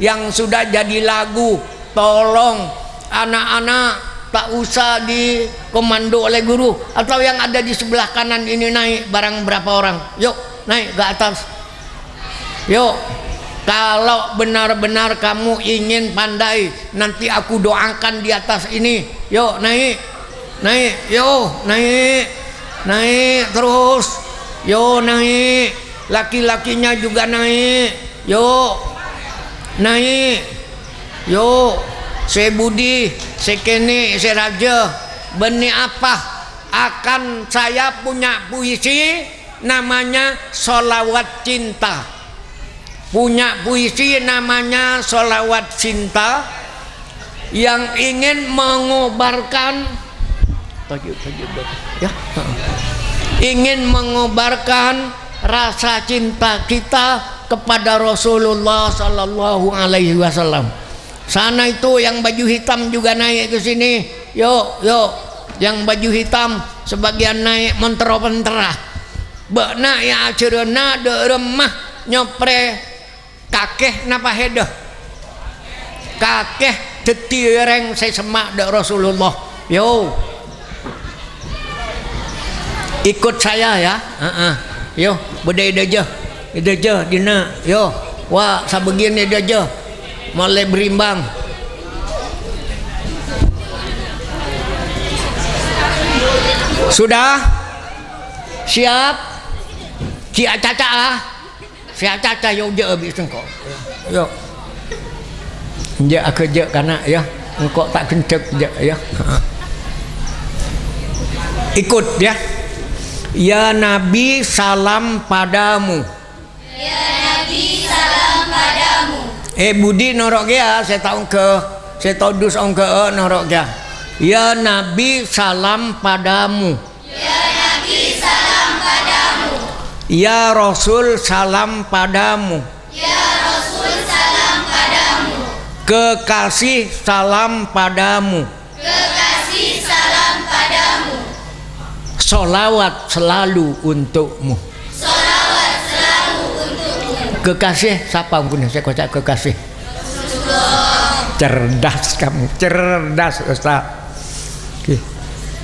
yang sudah jadi lagu. Tolong anak-anak tak usah dikomando oleh guru, atau yang ada di sebelah kanan ini naik barang berapa orang, yuk naik ke atas. Yuk, kalau benar-benar kamu ingin pandai, nanti aku doakan di atas ini. Yuk naik, naik, yuk naik, naik terus. Yuk naik, laki-lakinya juga naik. Yuk naik, yuk. Saya Budi, saya Kene, saya Raja. Benih apa? Akan saya punya puisi namanya Sholawat Cinta. Punya puisi namanya Sholawat Cinta yang ingin mengobarkan ya, ingin mengobarkan rasa cinta kita kepada Rasulullah Sallallahu Alaihi Wasallam. Sana itu yang baju hitam juga naik ke sini. Yuk, yuk. Yang baju hitam sebagian naik mentera-mentera. Bekna ya acerana de remah nyopre kakeh napa hedah. Kakeh tetireng saya semak de Rasulullah. Yo. Ikut saya ya. Yo, bedai deja. Deja dina. Yo. Wah, sabagian deja. Mulai berimbang. Sudah? Siap? Si Acaca ah. Si Acaca yo je habis engkau. Yo. Je kerja kana ya. Engkau tak kencep je ya. Ikut ya. Ya Nabi salam padamu. Ya Nabi salam padamu. Budi norok ya, saya tahu dus on ke norok ya. Ya Nabi salam padamu. Ya Nabi salam padamu. Ya Rasul salam padamu. Ya Rasul salam padamu. Kekasih salam padamu. Kekasih salam padamu. Sholawat selalu untukmu. Sholawat selalu untukmu. Kekasih siapa pun saya kocak kekasih. Cerdas kamu, cerdas Ustaz. Oke.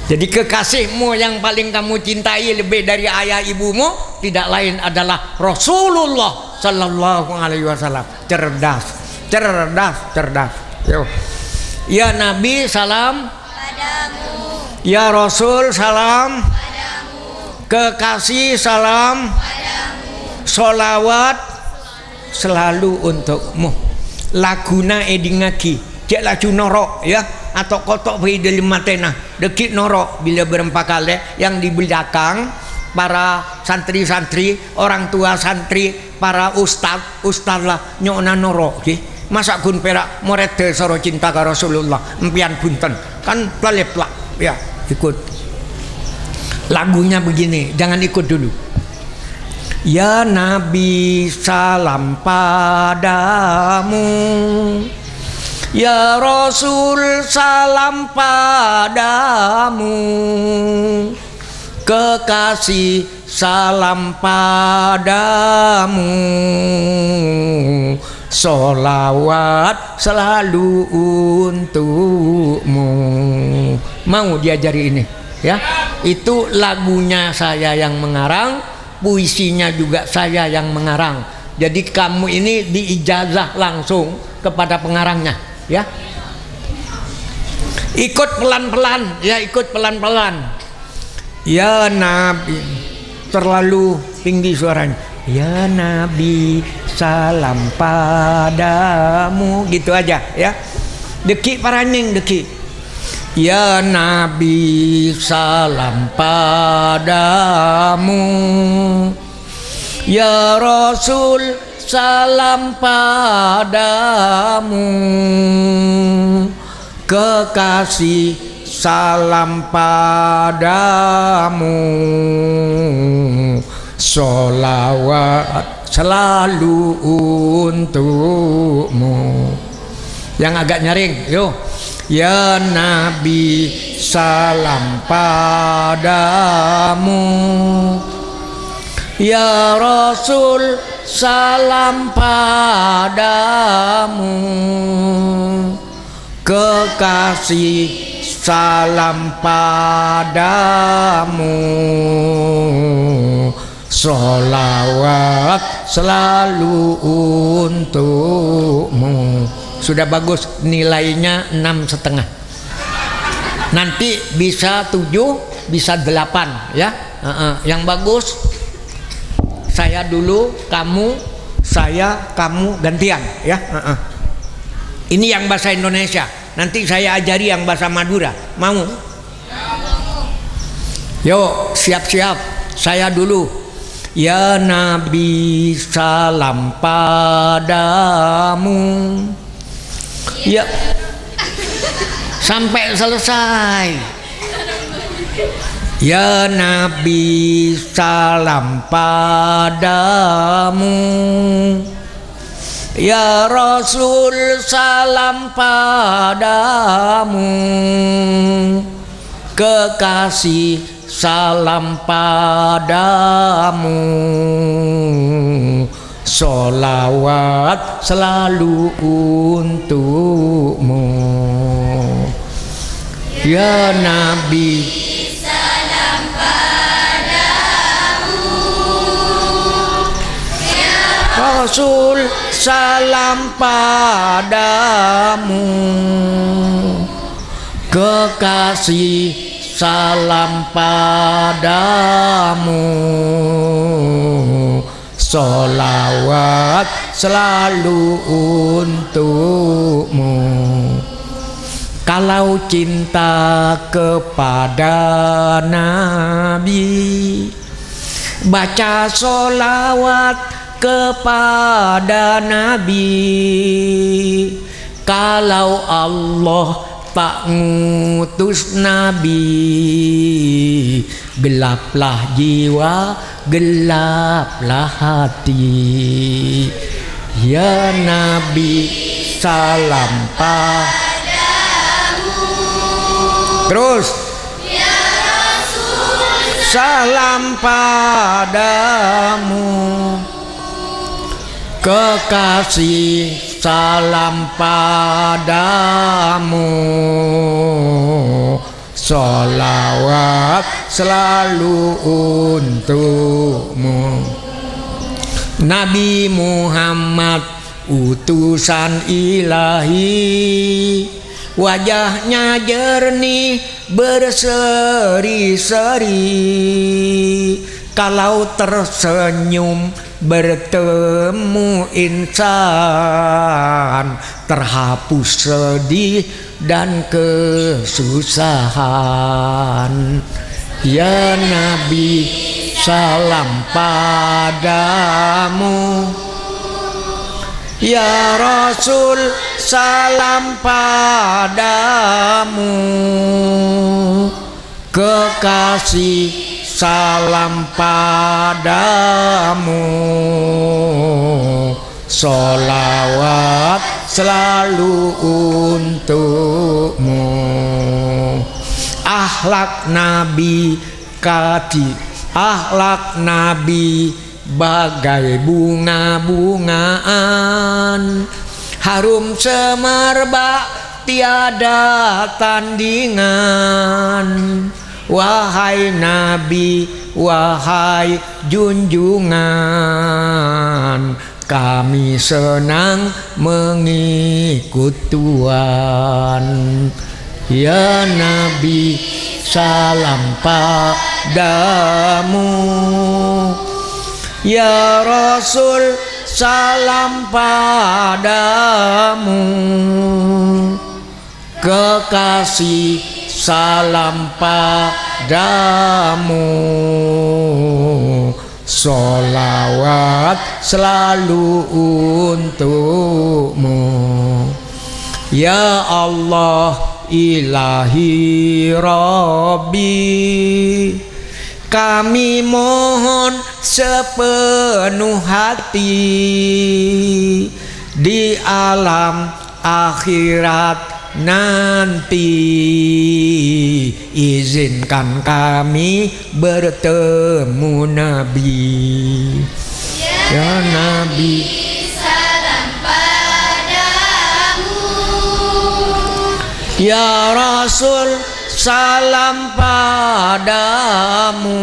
Jadi kekasihmu yang paling kamu cintai lebih dari ayah ibumu tidak lain adalah Rasulullah Sallallahu Alaihi Wasallam. Cerdas, cerdas, cerdas. Yo. Ya Nabi salam Padamu. Ya Rasul salam Padamu. Kekasih salam Padamu. Sholawat selalu untukmu. Laguna edingaki cek laju norok ya, atau kotok bagi dalam matena dekit norok bila berempat kali yang di belakang para santri-santri, orang tua santri, para ustad lah nyona norok okay? Masa gun perak morete soro cinta ke Rasulullah empian punten kan plaleplak ya. Ikut lagunya begini, jangan ikut dulu. Ya Nabi salam padamu. Ya Rasul salam padamu. Kekasih salam padamu. Sholawat selalu untukmu. Mau diajari ini ya? Itu lagunya saya yang mengarang, puisinya juga saya yang mengarang. Jadi kamu ini diijazah langsung kepada pengarangnya ya. Ikut pelan-pelan ya, ikut pelan-pelan. Ya Nabi, terlalu tinggi suaranya. Ya Nabi salam padamu, gitu aja ya. Deki paraning deki. Ya Nabi salam padamu. Ya Rasul salam padamu. Kekasih salam padamu. Sholawat selalu untukmu. Yang agak nyaring, yuk. Ya Nabi salam padamu, ya Rasul salam padamu, kekasih salam padamu, sholawat selalu untukmu. Sudah bagus, nilainya 6,5. Nanti bisa 7, bisa 8 ya. Yang bagus saya dulu, kamu, saya, kamu gantian ya. Ini yang bahasa Indonesia. Nanti saya ajari yang bahasa Madura. Mau? Yuk, siap-siap. Saya dulu. Ya Nabi salam padamu. Ya, sampai selesai. Ya Nabi salam padamu, ya Rasul salam padamu, kekasih salam padamu, sholawat selalu untukmu. Ya Nabi salam padamu, ya Rasul salam padamu, kekasih salam padamu, sholawat selalu untukmu. Kalau cinta kepada Nabi, baca sholawat kepada Nabi. Kalau Allah tak ngutus Nabi, gelaplah jiwa, gelaplah hati. Ya Nabi salam padamu, terus ya Rasul salam padamu, kekasih salam padamu, sholawat selalu untukmu. Nabi Muhammad utusan ilahi, wajahnya jernih berseri-seri. Kalau tersenyum bertemu insan, terhapus sedih dan kesusahan. Ya Nabi salam padamu, ya Rasul salam padamu, kekasih salam padamu, sholawat selalu untukmu. Akhlak Nabi akhlak Nabi bagai bunga-bungaan, harum semerbak tiada tandingan. Wahai Nabi, wahai junjungan, kami senang mengikut Tuhan. Ya Nabi salam padamu, ya Rasul salam padamu, kekasih salam padamu, sholawat selalu untukmu. Ya Allah ilahi Rabbi, kami mohon sepenuh hati, di alam akhirat nanti izinkan kami bertemu Nabi. Ya Nabi, salam padamu. ya Rasul, salam padamu.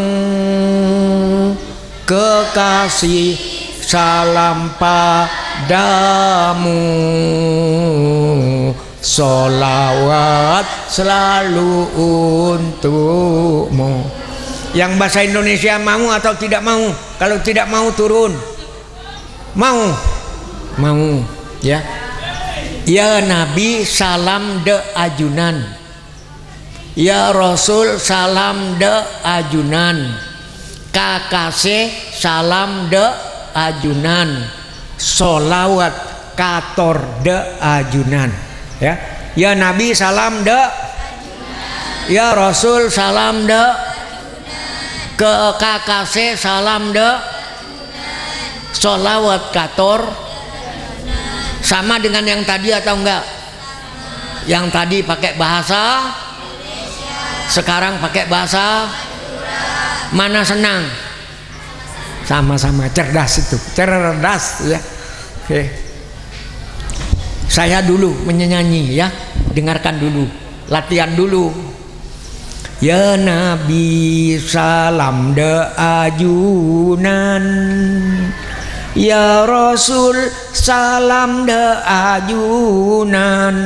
Kekasih, salam padamu. Sholawat selalu untukmu. Yang bahasa Indonesia mau atau tidak mau? Kalau tidak mau turun. Mau? Mau, ya. Ya Nabi, salam de ajunan. Ya Rasul, salam de ajunan. Kakase, salam de ajunan. Sholawat kator de ajunan. Ya, ya Nabi, salam de ajunan. Ya Rasul, salam de ajunan. Ke kakase, salam de ajunan. Sholawat kator ajunan. Sama dengan yang tadi atau enggak? Yang tadi pakai bahasa Indonesia, sekarang pakai bahasa mana senang? Sama-sama cerdas itu, cerdas ya. Oke. Saya dulu menyanyi ya, dengarkan dulu, latihan dulu. Ya Nabi, salam de ajunan. Ya Rasul, salam de ajunan.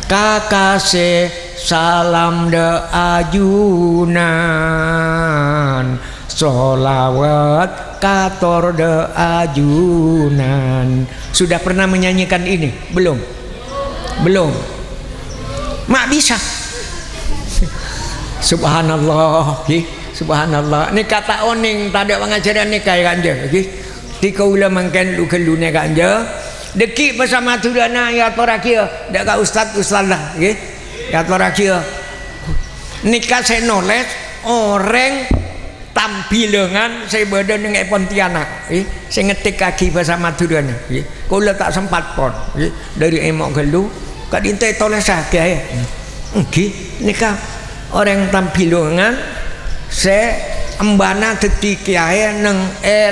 Kakase, salam de ajunan. Sholawat kator de ajunan. Sudah pernah menyanyikan ini? Belum? Belum? Mak bisa. Subhanallah, subhanallah. Ini kata oning tak ada pengajaran ni kaya kanja. Tika ula mangken lu kelu ni kanja. Dekik bersama tudana ya torakia. Dak ka ustaz lah, ya torakia. Nikah saya noles orang tampilangan saya badan dengan Pontianak. Saya ngetik kaki bersama tudana. Kula tak sempat pon. Dari emok kelu kat intai tolesah kaya. Nikah orang tampilangan saya embana detik kiai neng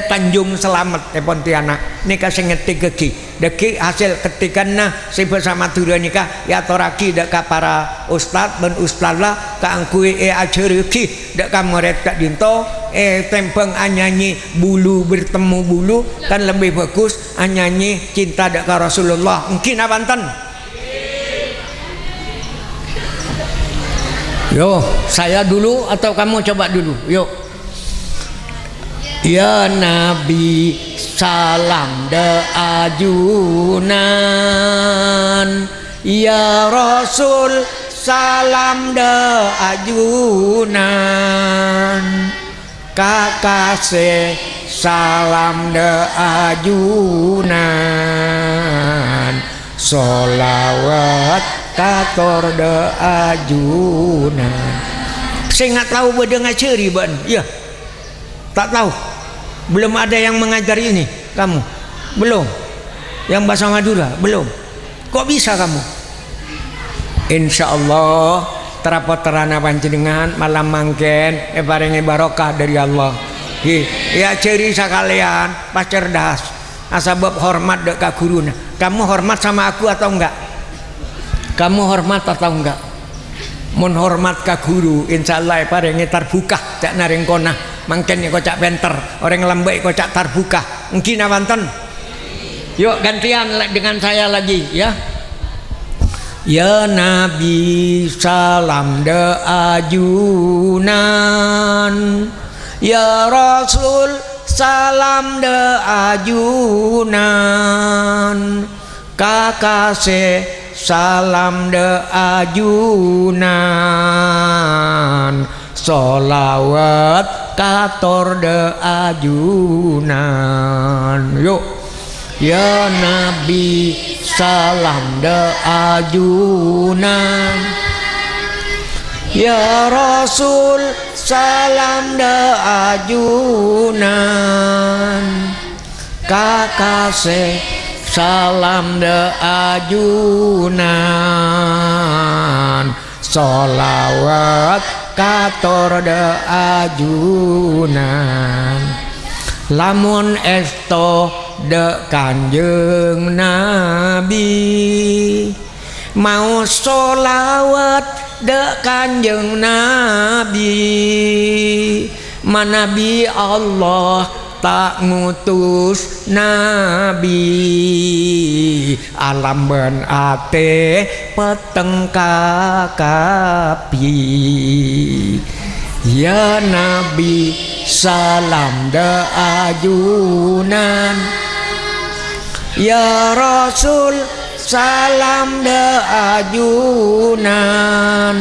Tanjung Selamat Pontianak nikah saya ngetik kaki deki hasil ketikan nah saya bersama turun nikah ya toraki deka para ustad dan ustadlah keangkui aceriki deka mereka dinto tempeng anyanyi bulu bertemu bulu kan lebih bagus anyanyi cinta deka Rasulullah mungkin abanten. Yo, saya dulu atau kamu coba dulu? Yuk. Ya Nabi, salam de ajunan. Ya Rasul, salam de ajunan. Kakase, salam de ajunan. Sholawat kator de ajunan. Saya nggak tahu berdengar ceri ban, ya, tak tahu. Belum ada yang mengajari ini, kamu belum. Yang bahasa Madura belum. Kok bisa kamu? Insya Allah terapot terana panjenengan malam mangken barengi barokah dari Allah. Ya ceri sekalian pas cerdas. Asabab hormat dek ka guruna. Kamu hormat sama aku atau enggak? Kamu hormat atau enggak? Mun hormat ka guru insyaallah parengi terbuka cak naring konah mangken kocak benter orang lembek kocak terbuka mungkin awanten. Yuk gantian dengan saya lagi ya. Ya Nabi, salam de ajunan. Ya Rasul, salam de ajunan. Kakase, salam de ajunan. Sholawat kator de ajunan. Yuk. Ya Nabi, salam de ajunan. Ya Rasul, salam de ajunan. Kakase, salam de ajunan sholawat kator de ajunan lamun esto de Kanjeng Nabi mau sholawat de Kanjeng Nabi manabi Allah tak ngutus nabi alam ben ate peteng kakapi ya nabi salam de ajunan ya rasul salam de ajunan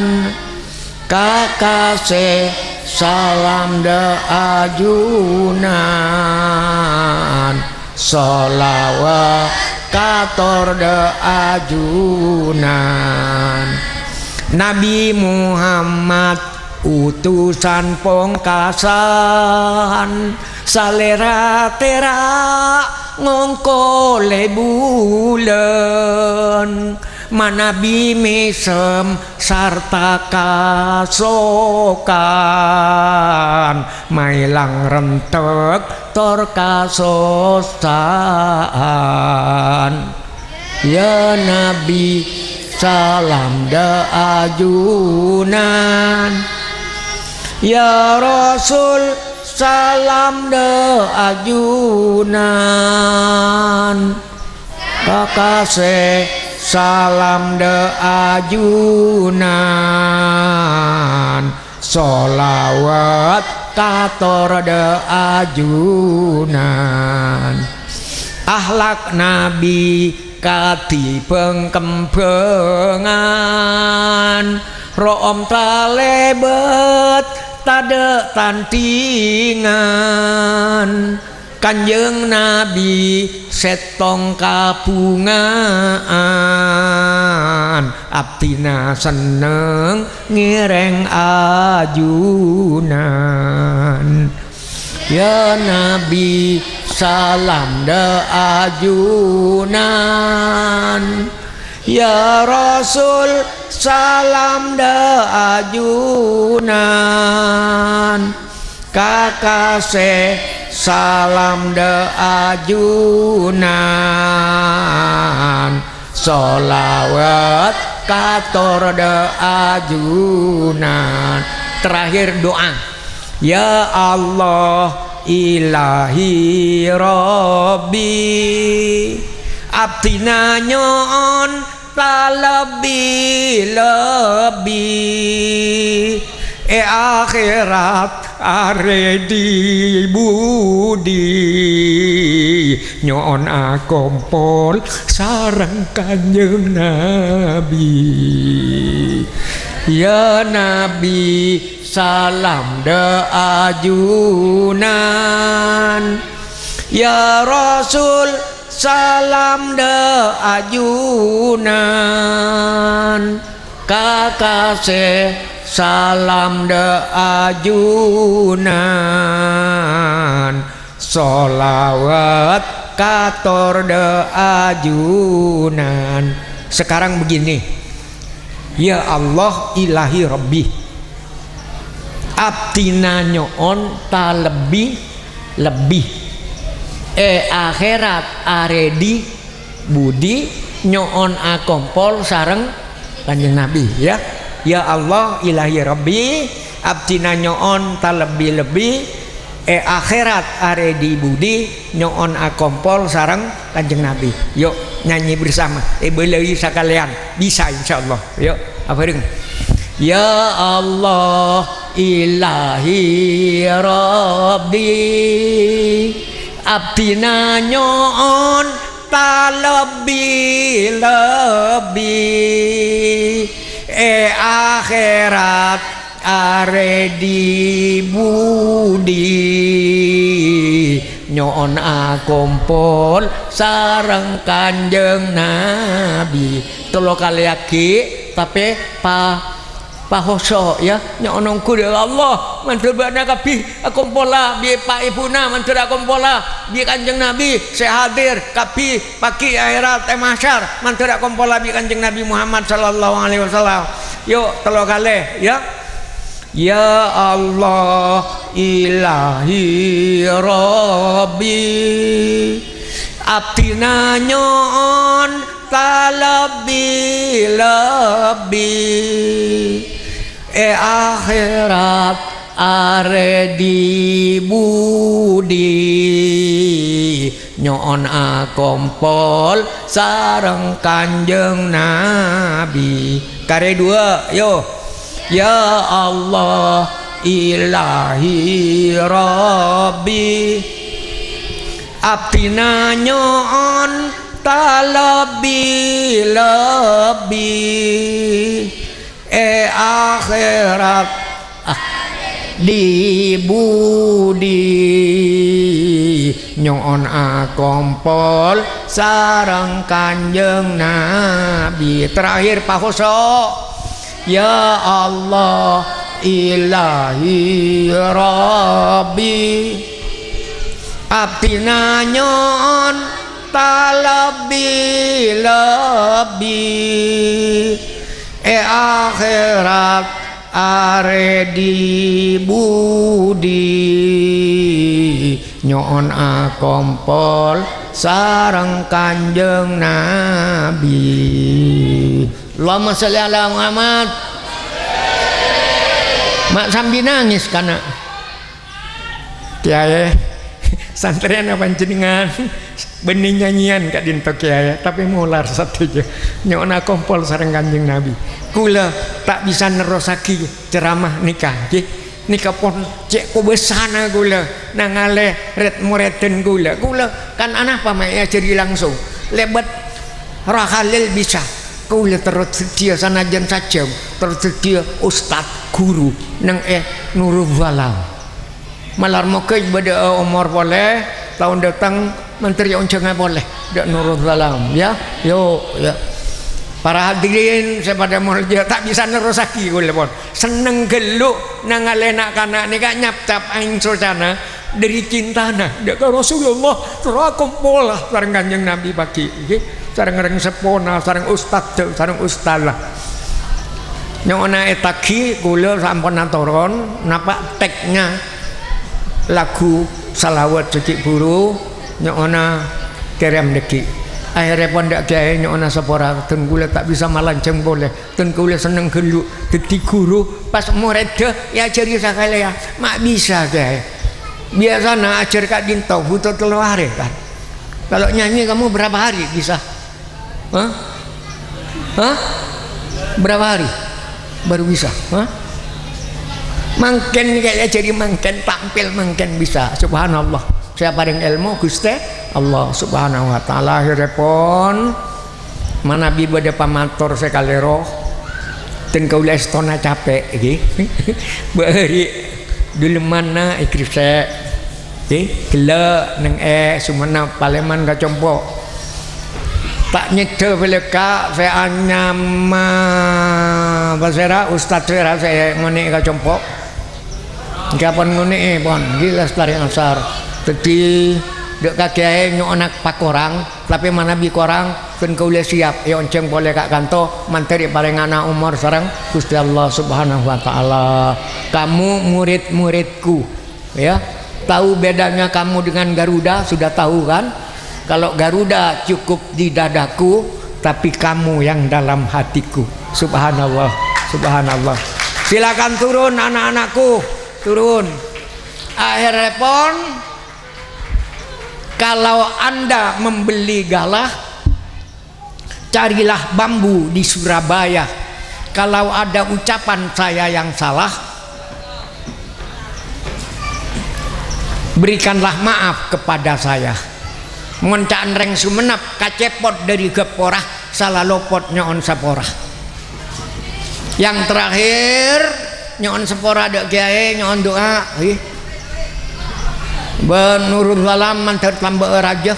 kakase salam de ajunan sholawat kator de ajunan Nabi Muhammad utusan pongkasan salera tera ngongkole bulan manabi mesem sarta kasokan mailang rentek tor kasostaan ya nabi salam de ajunan ya rasul salam de ajunan kakase salam de ajunan sholawat kator de ajunan akhlak nabi kati pengkempengan room talebet tade tantingan Kanjeng Nabi setong kapungan abdina seneng ngireng ajunan ya Nabi salam de ajunan ya Rasul salam de ajunan kakase salam de ajunan sholawat kator de ajunan terakhir doa ya Allah ilahi rabbi abdina nyon lebih akhirat are di budi nyon akompol sareng Kanjeng Nabi ya Nabi salam de ajunan ya Rasul salam de ajunan kakase salam de ajunan sholawat kator de ajunan sekarang begini ya Allah ilahi rabbi abdina nyoon ta lebih akhirat aredi budi nyoon akompol sareng Kanjeng Nabi ya ya Allah ilahi rabbi abdina nyoon ta lebih akhirat aredi budi nyoon akompol sareng Kanjeng Nabi yuk nyanyi bersama belai sekalian bisa insyaallah yuk apa deng ya Allah ilahi rabbi abdina nyoon ta lebih akhirat aredi budi nyoon akompol sareng Kanjeng Nabi telo kali aki tapi pahoso ya nyoonong ku ya Allah mantur bana kabih akumpola bi pak ibuna mantur akumpola bi Kanjeng Nabi saya hadir kabih pagi akhirat mahsyar mantur akumpola bi Kanjeng Nabi Muhammad sallallahu alaihi wasallam. Yuk telo kalih ya. Ya Allah ilahi rabbi abdina nyon talabi lebih akhirat are di budi nyon akompol sareng Kanjeng Nabi kare dua yo. Ya Allah ilahi rabbi abdina nyon talabi lebih akhirat di budi nyon akompol sareng Kanjeng Nabi. Terakhir Pak Hoso. Ya Allah ilahi rabbi abdina nyon talabi lebih akhirat are di budi nyon akompol sareng Kanjeng Nabi. Allahumma sholli ala Muhammad. Mak sambil nangis karena kiai santren apa jenengan benih nyanyian kak dinto kiai tapi mular satu aja nyona kompol sareng Kanjeng Nabi kula tak bisa nerosaki ceramah nikah nikah pun cek kubesana gula nangale red mureten gula kan anak pamaya jadi langsung lebat rahalil bisa kula tersedia sanajan saja tersedia ustad guru nang Nurul Walau malar moga ibadah umur boleh tahun datang menteri unjangan boleh dak Nurul Walau ya yo ya para hadirin saya pada mulja tak bisa nerosaki kula pun seneng geluk nang alenak kana nika nyap-cap aing socana dari cintana dak Rasulullah terakumpul sareng Kanjeng Nabi pagi nggih sareng reng sepona sareng ustad sareng ustalah nyona etaki kula sampun atoron napa teknya lagu salawat Cekik Buru nyona kerem deki akhirnya pun ndak kiai nyona sepora ten kula tak bisa malanceng boleh ten kula seneng geluk dadi guru pas murid ya ajari sakale ya mak bisa kiai biasanya ajar kak dinto butuh 3 hari kan kalau nyanyi kamu berapa hari bisa Hah? Berapa hari baru bisa? Mangken kayak jadi mangken tampil mangken bisa. Subhanallah. Saya paling ilmu Gusti Allah Subhanahu wa taala hirepon manabi bade pamatur sekalero ten kaula estona capek nggih. Bari dulu mana ikrifse nggih gela nang sumena Paleman kacompo tak nyedhe veleka saya nyama basera ustaz saya ngene kacompok kapan ngene pon iki lestari asar dadi dek kakek nyonak pakorang tapi mana bi korang ken kaula siap ya onceng boleh kak kanto manteri parengana umur sareng Gusti Allah Subhanahu wa taala kamu murid-muridku ya tahu bedanya kamu dengan Garuda sudah tahu kan. Kalau Garuda cukup di dadaku, tapi kamu yang dalam hatiku. Subhanallah, subhanallah. Silakan turun anak-anakku, turun. Akhir repon, kalau Anda membeli galah, carilah bambu di Surabaya. Kalau ada ucapan saya yang salah, berikanlah maaf kepada saya. Ngoncaan reng Sumenep kacepot dari Geporah salah lopot nyon Saporah. Yang terakhir nyon Sepora dek kiai nyon doa Nurul Walam mantar tambah raja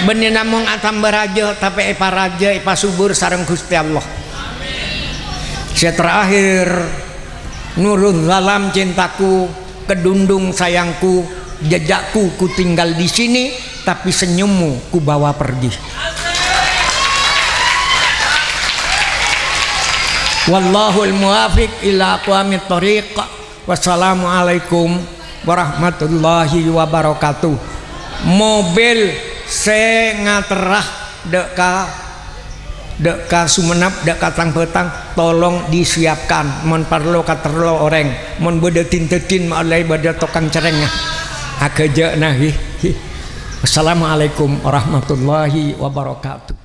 benih namung tambah raja tapi ipa raja ipa subur sareng Gusti Allah Saya terakhir, nurul zalam cintaku, kedundung sayangku, jejakku ku tinggal di sini, tapi senyummu ku bawa pergi. Wallahul muwafiq ila aqwamit thoriq. Wassalamualaikum warahmatullahi wabarakatuh. Mobil se ngaterah dek ka Sumenep, dek ka Tangpetang, tolong disiapkan. Mon parlo katerlo orang, mon bade tintetin malai bade tokang cerengnya. Akeje nah. Assalamualaikum warahmatullahi wabarakatuh.